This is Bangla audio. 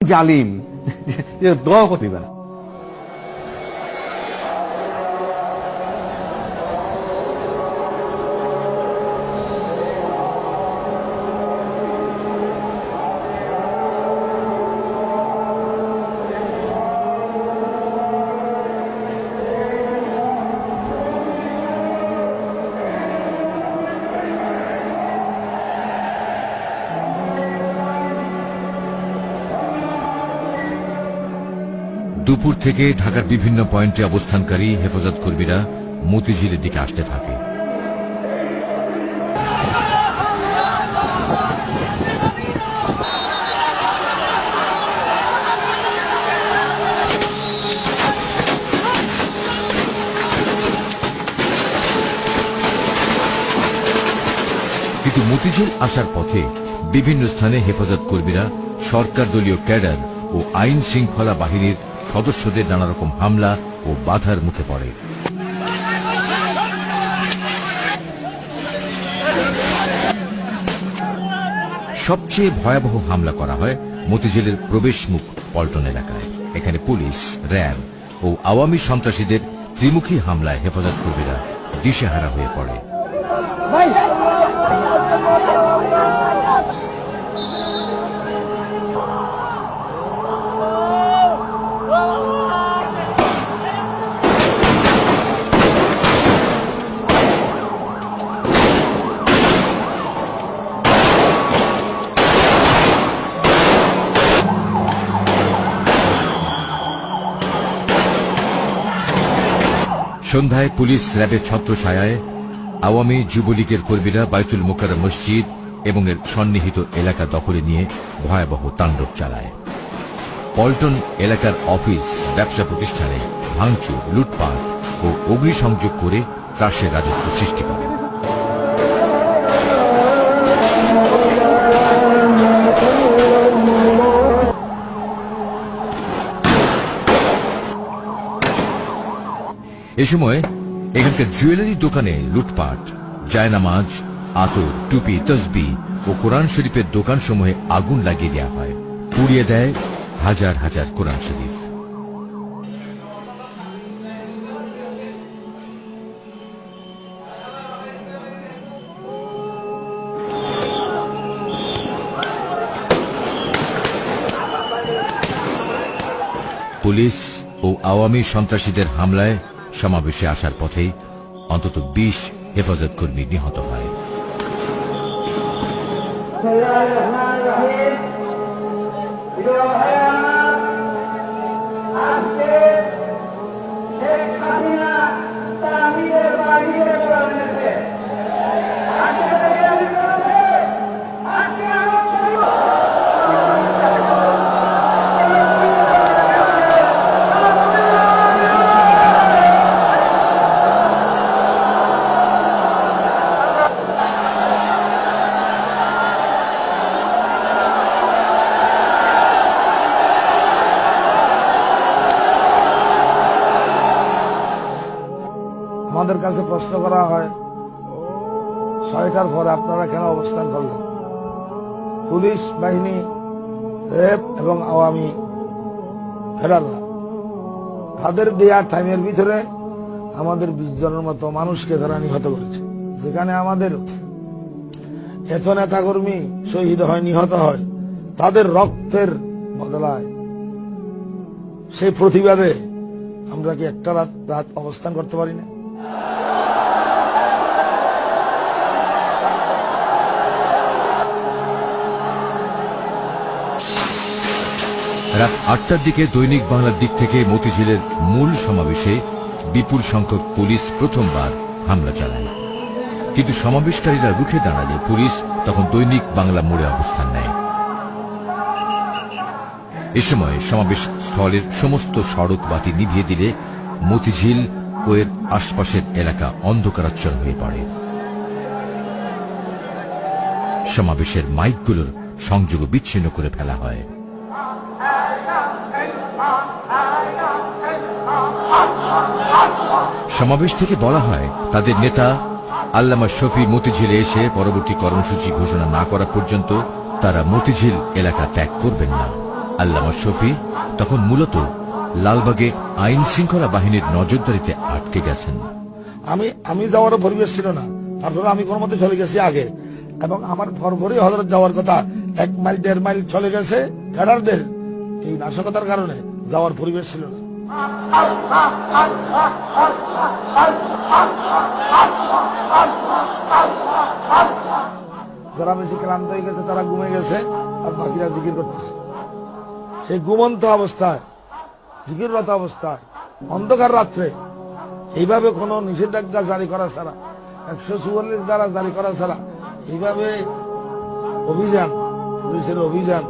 জালিম, দোয়া করবে না। দুপুর থেকে ঢাকার বিভিন্ন পয়েন্টে অবস্থানকারী হেফাজত কর্মীরা মতিঝিলের দিকে আসতে থাকে। কিন্তু মতিঝিল আসার পথে বিভিন্ন স্থানে হেফাজত কর্মীরা সরকার দলীয় ক্যাডার ও আইন শৃঙ্খলা বাহিনীর সদস্যদের নানা রকম হামলা ও বাধার মুখে পড়ে। সবচেয়ে ভয়াবহ হামলা করা হয় মতিঝিলের প্রবেশ মুখ পল্টন এলাকায়। এখানে পুলিশ, র্যাব ও আওয়ামী সন্ত্রাসীদের ত্রিমুখী হামলায় হেফাজত কর্মীরা দিশেহারা হয়ে পড়ে। সন্ধ্যায় পুলিশ র্যাবের ছত্রছায়ায় আওয়ামী যুবলীগের কর্মীরা বাইতুল মোকাররম মসজিদ এবং এর সন্নিহিত এলাকা দখলে নিয়ে ভয়াবহ তাণ্ডব চালায়। পল্টন এলাকার অফিস, ব্যবসা প্রতিষ্ঠানে ভাঙচুর, লুটপাট ও অগ্নিসংযোগ করে ত্রাসের রাজত্ব সৃষ্টি করে। এ সময় এখানকার জুয়েলারি দোকানে লুটপাট, জায়নামাজ, আতর, টুপি, তসবিহ ও কোরআন শরীফের দোকানসমূহে আগুন লাগিয়ে দেওয়া হয়। পুড়িয়ে দেয় হাজার হাজার কোরআন শরীফ। পুলিশ ও আওয়ামী সন্ত্রাসীদের হামলায় সমাবেশে আসার পথেই অন্তত 20 হেফাজত কর্মী নিহত হয়। আমাদের কাছে প্রশ্ন করা হয়, 6টার পরে আপনারা কেন অবস্থান করলেন? পুলিশ বাহিনী, র্যাব এবং আওয়ামী ফেডাররা তাদের দেয়া টাইমের ভিতরে আমাদের 20 জনের মতো মানুষকে তারা নিহত করেছে। যেখানে আমাদের এত নেতাকর্মী শহীদ হয়, নিহত হয়, তাদের রক্তের বদলায় সেই প্রতিবাদে আমরা কি একটা রাত অবস্থান করতে পারি না? রাত 8টার দিকে দৈনিক বাংলার দিক থেকে মতিঝিলের মূল সমাবেশে বিপুল সংখ্যক পুলিশ প্রথমবার হামলা চালায়। কিন্তু সমাবেশকারীরা রুখে দাঁড়ালে পুলিশ তখন দৈনিক বাংলা মোড়ে অবস্থান নেয়। এ সময় সমাবেশ স্থলের সমস্ত সড়ক বাতি নিভিয়ে দিলে মতিঝিল ও এর আশপাশের এলাকা অন্ধকারাচ্ছন্ন হয়ে পড়ে। সমাবেশের মাইকগুলোর সংযোগ বিচ্ছিন্ন করে ফেলা হয়। সমাবেশ থেকে বলা হয়, তাদের নেতা আল্লামা শফি মতিঝিলে এসে পরবর্তী কর্মসূচি ঘোষণা না করা পর্যন্ত তারা মতিঝিল এলাকা ত্যাগ করবেন না। আল্লামা শফি তখন মূলত লালবাগে আইন শৃঙ্খলা বাহিনীর নজরদারিতে আটকে গেছেন। আমি যাওয়ারও পরিবেশ ছিল না, তারপরে আমি কোনো মতে চলে গেছি আগে, এবং আমার ভরভরি হজরত যাওয়ার কথা 1 মাইল 1.5 মাইল চলে গেছে। ক্যাডারদের এই নাশকতার কারণে যাওয়ার পরিবেশ ছিল না। যারা বেশি ক্লান্ত হয়ে গেছে তারা ঘুমে গেছে, আর বাকিরা জিকির করতেছে। সেই ঘুমন্ত অবস্থায়, জিকিররত অবস্থায়, অন্ধকার রাত্রে এইভাবে কোন নিষেধাজ্ঞা জারি করা ছাড়া, 144 দ্বারা জারি করা ছাড়া এইভাবে অভিযান, পুলিশের অভিযান